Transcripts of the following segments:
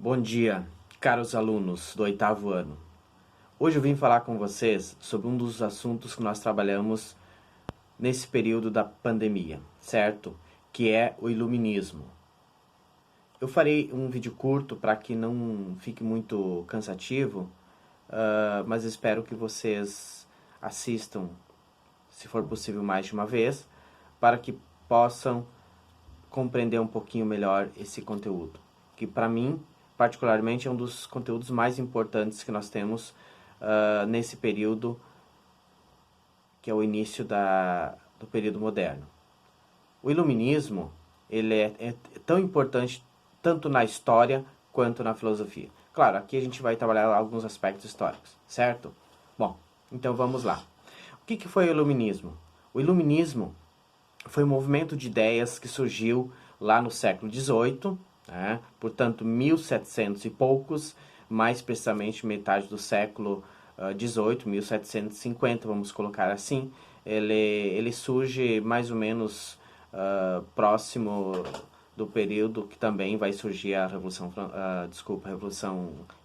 Bom dia, caros alunos do 8º ano. Hoje eu vim falar com vocês sobre um dos assuntos que nós trabalhamos nesse período da pandemia, certo? Que é o iluminismo. Eu farei um vídeo curto para que não fique muito cansativo, mas espero que vocês assistam, se for possível, mais de uma vez, para que possam compreender um pouquinho melhor esse conteúdo, que para mim, particularmente, é um dos conteúdos mais importantes que nós temos nesse período, que é o início do período moderno. O iluminismo ele é tão importante tanto na história quanto na filosofia. Claro, aqui a gente vai trabalhar alguns aspectos históricos, certo? Bom, então vamos lá. O que foi o iluminismo? O iluminismo foi um movimento de ideias que surgiu lá no século XVIII, portanto 1700 e poucos, mais precisamente metade do século XVIII, 1750, vamos colocar assim. Ele surge mais ou menos próximo do período que também vai surgir a Revolução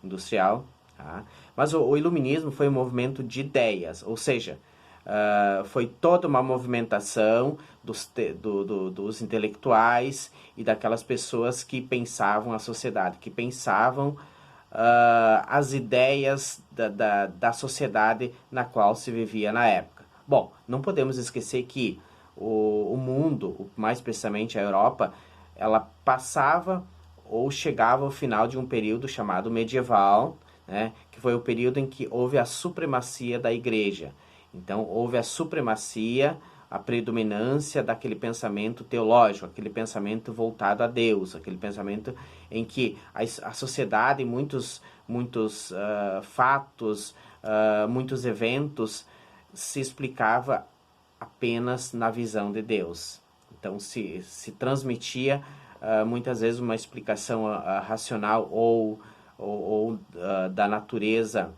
Industrial. Tá? Mas o iluminismo foi um movimento de ideias, ou seja, foi toda uma movimentação dos intelectuais e daquelas pessoas que pensavam a sociedade, que pensavam as ideias da sociedade na qual se vivia na época. Bom, não podemos esquecer que o mundo, mais precisamente a Europa, ela passava ou chegava ao final de um período chamado medieval, né, que foi o período em que houve a supremacia da igreja. Então, houve a supremacia, a predominância daquele pensamento teológico, aquele pensamento voltado a Deus, aquele pensamento em que a sociedade, muitos fatos, muitos eventos, se explicava apenas na visão de Deus. Então, se transmitia muitas vezes uma explicação racional ou da natureza,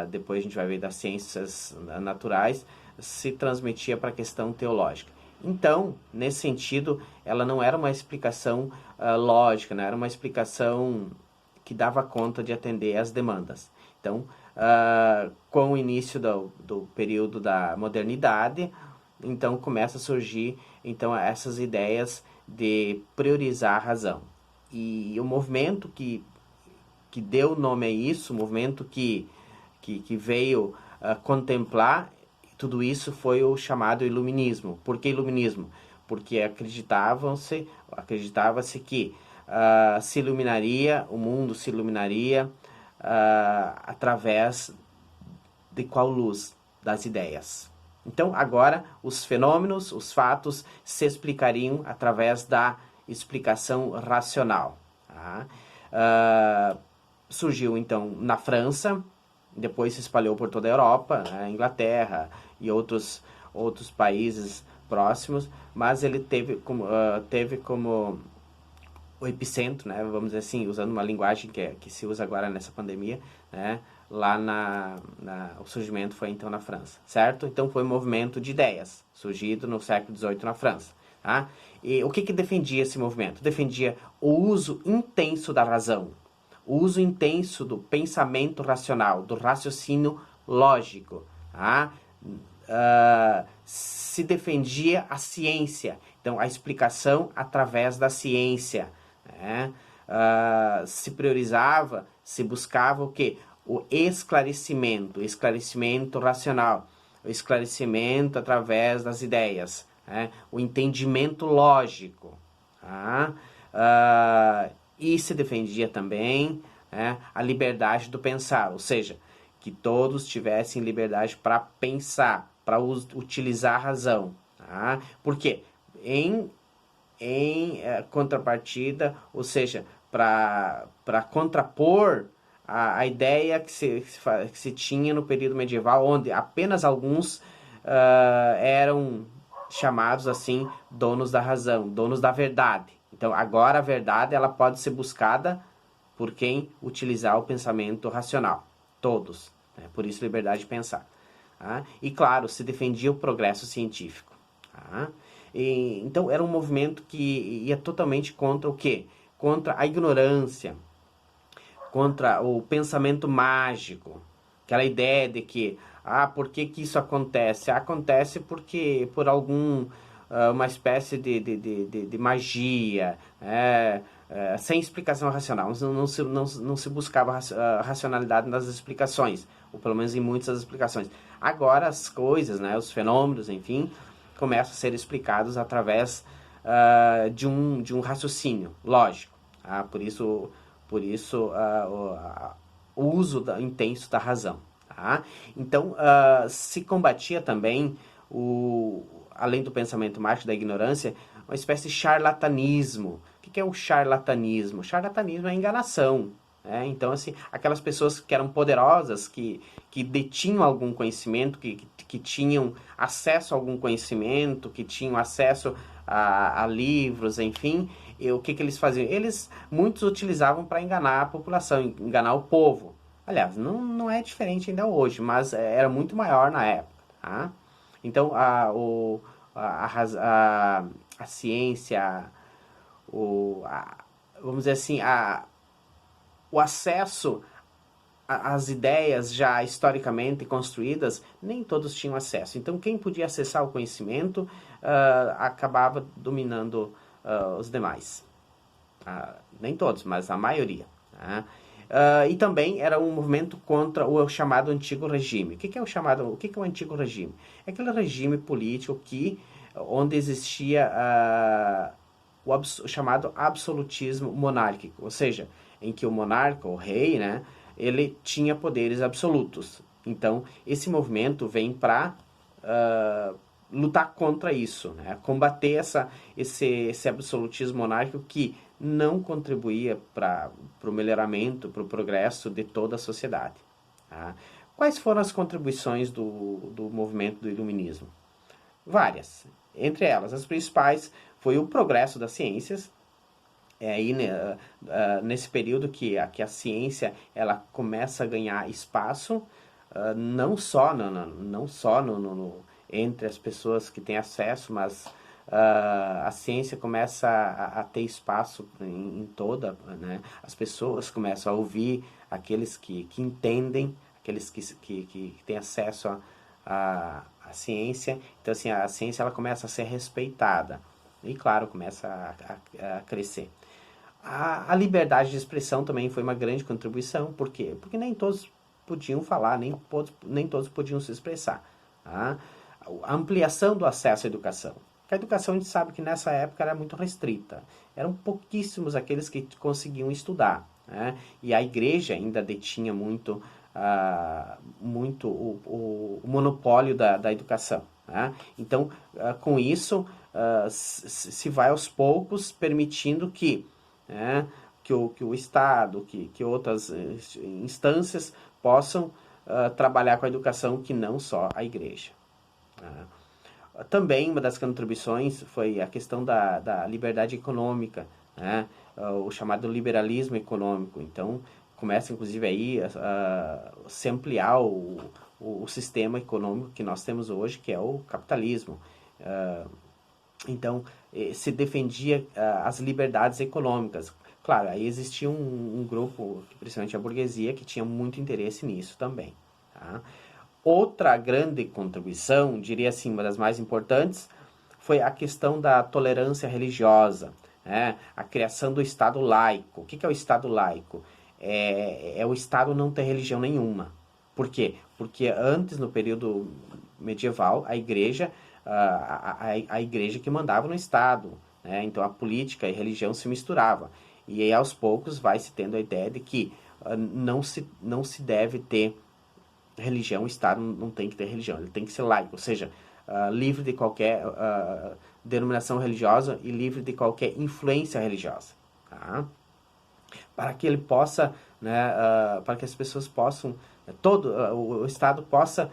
depois a gente vai ver das ciências naturais, se transmitia para a questão teológica. Então, nesse sentido, ela não era uma explicação lógica, não era uma explicação que dava conta de atender às demandas. Então, com o início do período da modernidade, então começa a surgir então essas ideias de priorizar a razão. E o movimento que deu nome a isso, o movimento que veio contemplar tudo isso foi o chamado iluminismo. Por que iluminismo? Porque acreditava-se que se iluminaria, o mundo se iluminaria através de qual luz? Das ideias. Então, agora, os fenômenos, os fatos, se explicariam através da explicação racional. Tá? Surgiu, então, na França, depois se espalhou por toda a Europa, Inglaterra e outros países próximos, mas ele teve como o epicentro, né, vamos dizer assim, usando uma linguagem que se usa agora nessa pandemia, né, lá o surgimento foi então na França, certo? Então foi um movimento de ideias, surgido no século XVIII na França. Tá? E o que defendia esse movimento? Defendia o uso intenso da razão, o uso intenso do pensamento racional, do raciocínio lógico. Tá? Se defendia a ciência, então a explicação através da ciência. Né? Se priorizava, se buscava o quê? O esclarecimento racional, o esclarecimento através das ideias, né? O entendimento lógico. Tá? E se defendia também, né, a liberdade do pensar, ou seja, que todos tivessem liberdade para pensar, para utilizar a razão. Tá? Por quê? Em contrapartida, ou seja, para contrapor a ideia que se tinha no período medieval, onde apenas alguns eram chamados assim donos da razão, donos da verdade. Então agora a verdade ela pode ser buscada por quem utilizar o pensamento racional, todos, né? Por isso liberdade de pensar. Tá? E claro, se defendia o progresso científico. Tá? Então era um movimento que ia totalmente contra o quê? Contra a ignorância, contra o pensamento mágico, aquela ideia de que, por que que isso acontece? Acontece porque por uma espécie de magia, sem explicação racional. Não se buscava racionalidade nas explicações, ou pelo menos em muitas das explicações. Agora as coisas, né, os fenômenos, enfim, começam a ser explicados através de um raciocínio lógico. Por isso o uso intenso da razão. Tá? Então, se combatia também, além do pensamento mágico da ignorância, uma espécie de charlatanismo. O que é o charlatanismo? O charlatanismo é a enganação. Então, assim, aquelas pessoas que eram poderosas, que detinham algum conhecimento, que tinham acesso a algum conhecimento, que tinham acesso a livros, enfim, o que eles faziam? Muitos utilizavam para enganar a população, enganar o povo. Aliás, não é diferente ainda hoje, mas era muito maior na época. Tá? Então, a ciência, vamos dizer assim, o acesso às ideias já historicamente construídas, nem todos tinham acesso. Então, quem podia acessar o conhecimento acabava dominando os demais. Nem todos, mas a maioria. Tá? E também era um movimento contra o chamado antigo regime. O que é o antigo regime? É aquele regime político onde existia o chamado absolutismo monárquico, ou seja, em que o monarca, o rei, né, ele tinha poderes absolutos. Então, esse movimento vem para lutar contra isso, né? Combater esse absolutismo monárquico que não contribuía para o melhoramento, para o progresso de toda a sociedade. Tá? Quais foram as contribuições do movimento do iluminismo? Várias. Entre elas, as principais foi o progresso das ciências. Aí, nesse período que a ciência ela começa a ganhar espaço, não só entre as pessoas que têm acesso, mas a ciência começa a ter espaço em toda, né? As pessoas começam a ouvir aqueles que entendem, aqueles que têm acesso à ciência. Então, assim, a ciência ela começa a ser respeitada e, claro, começa a crescer. A liberdade de expressão também foi uma grande contribuição. Por quê? Porque nem todos podiam falar, nem todos podiam se expressar. Tá? A ampliação do acesso à educação. Porque a educação a gente sabe que nessa época era muito restrita. Eram pouquíssimos aqueles que conseguiam estudar. Né? E a igreja ainda detinha muito o monopólio da educação. Né? Então, com isso, se vai aos poucos permitindo que o Estado, que outras instâncias possam trabalhar com a educação, que não só a igreja. Também uma das contribuições foi a questão da liberdade econômica, né? O chamado liberalismo econômico. Então, começa inclusive aí a se ampliar o sistema econômico que nós temos hoje, que é o capitalismo. Então, se defendia as liberdades econômicas. Claro, aí existia um grupo, principalmente a burguesia, que tinha muito interesse nisso também. Tá? Outra grande contribuição, diria assim, uma das mais importantes, foi a questão da tolerância religiosa, né? A criação do Estado laico. O que é o Estado laico? É o Estado não ter religião nenhuma. Por quê? Porque antes, no período medieval, a igreja que mandava no Estado, né? Então a política e a religião se misturavam. E aí aos poucos vai se tendo a ideia de que não se deve ter religião, o Estado não tem que ter religião, ele tem que ser laico, ou seja, livre de qualquer denominação religiosa e livre de qualquer influência religiosa. Tá? Para que ele possa, né, para que as pessoas possam, o Estado possa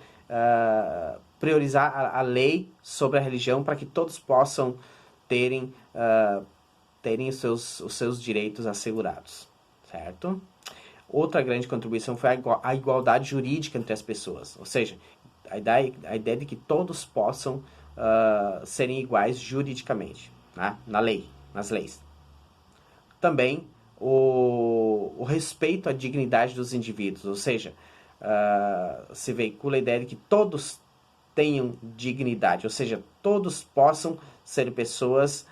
priorizar a lei sobre a religião para que todos possam terem os seus direitos assegurados, certo? Outra grande contribuição foi a igualdade jurídica entre as pessoas, ou seja, a ideia de que todos possam serem iguais juridicamente, né? Na lei, nas leis. Também o respeito à dignidade dos indivíduos, ou seja, se veicula a ideia de que todos tenham dignidade, ou seja, todos possam ser pessoas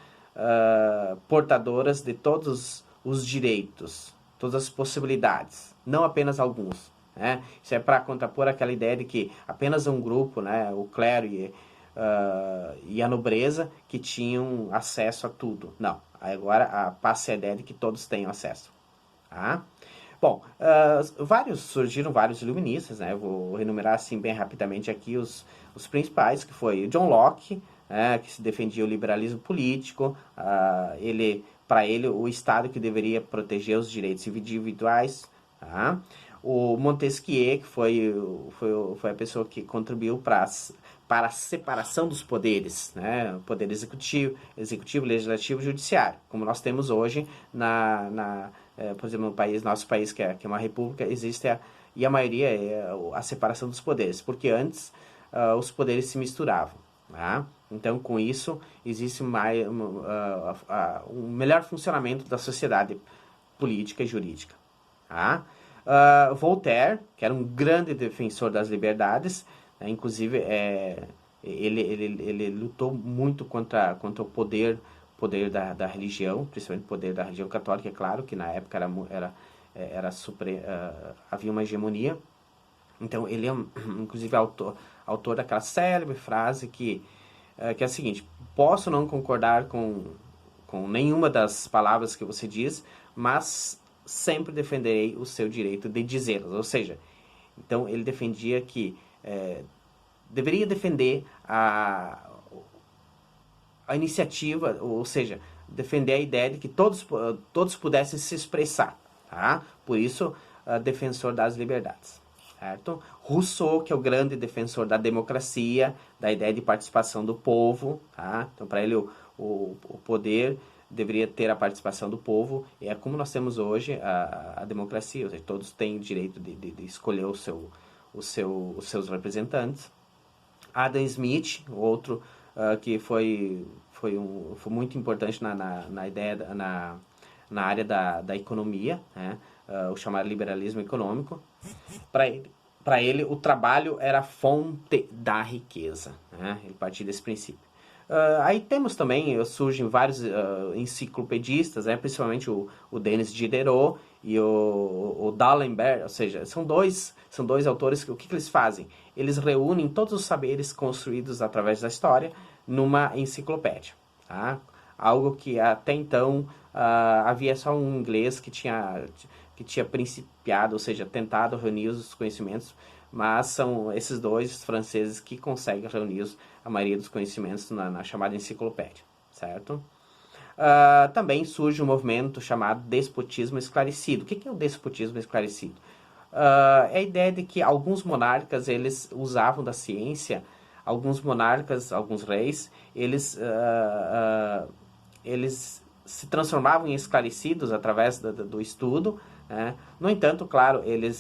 portadoras de todos os direitos, todas as possibilidades, não apenas alguns. Né? Isso é para contrapor aquela ideia de que apenas um grupo, né, o clero e a nobreza, que tinham acesso a tudo. Não, agora passa a ideia de que todos tenham acesso. Tá? Bom, surgiram vários iluministas, né? Eu vou enumerar assim bem rapidamente aqui os principais, que foi John Locke, que se defendia o liberalismo político. Para ele, o Estado que deveria proteger os direitos individuais. Tá? O Montesquieu, que foi a pessoa que contribuiu para a separação dos poderes, né? Poder executivo, legislativo e judiciário, como nós temos hoje por exemplo, no nosso país, que é uma república, existe e a maioria é a separação dos poderes, porque antes os poderes se misturavam. Tá? Então, com isso, existe um melhor funcionamento da sociedade política e jurídica. Tá? Voltaire, que era um grande defensor das liberdades, né? Inclusive ele lutou muito contra o poder da religião, principalmente o poder da religião católica. É claro que na época havia uma hegemonia. Então ele é inclusive autor daquela célebre frase que é a seguinte: posso não concordar com nenhuma das palavras que você diz, mas sempre defenderei o seu direito de dizê-las. Ou seja, então ele defendia que deveria defender a iniciativa, ou seja, defender a ideia de que todos pudessem se expressar. Tá? Por isso, defensor das liberdades. Certo? Rousseau, que é o grande defensor da democracia, da ideia de participação do povo. Tá? Então, para ele, o poder deveria ter a participação do povo, e é como nós temos hoje a democracia, ou seja, todos têm o direito de escolher os seus representantes. Adam Smith, outro que foi muito importante na ideia, na área da economia, né? O chamado liberalismo econômico. Para ele, o trabalho era a fonte da riqueza. Né? Ele partia desse princípio. Aí temos também, surgem vários enciclopedistas, principalmente o Denis Diderot e o D'Alembert, ou seja, são dois autores que o que eles fazem? Eles reúnem todos os saberes construídos através da história numa enciclopédia. Tá? Algo que até então havia só um inglês que tinha principiado, ou seja, tentado reunir os conhecimentos, mas são esses dois franceses que conseguem reunir a maioria dos conhecimentos na chamada enciclopédia, certo? Também surge um movimento chamado despotismo esclarecido. O que é o despotismo esclarecido? É a ideia de que alguns monarcas, eles usavam da ciência, alguns monarcas, alguns reis, eles se transformavam em esclarecidos através do estudo, né? No entanto, claro, eles